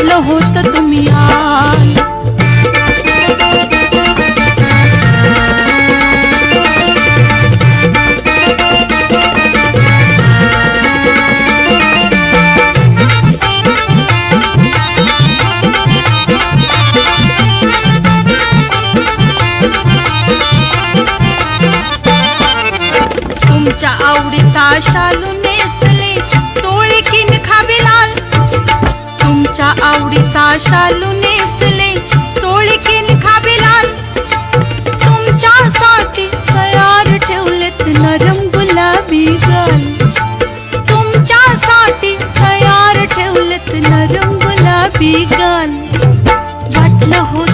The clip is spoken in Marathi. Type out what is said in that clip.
वाटलं होतं तुम्ही आल. तुमच्या आवडीचा शालू नेसले चोळीकीन खाबी लाल. तुमच्या आवडीचा शालू नेसले चोळीकीन खाबी लाल. तुमच्यासाठी तयार ठेवलेत नरम गुलाबी गाल. तुमच्यासाठी तयार ठेवलेत नरम गुलाबी गाल. वाटलं होतं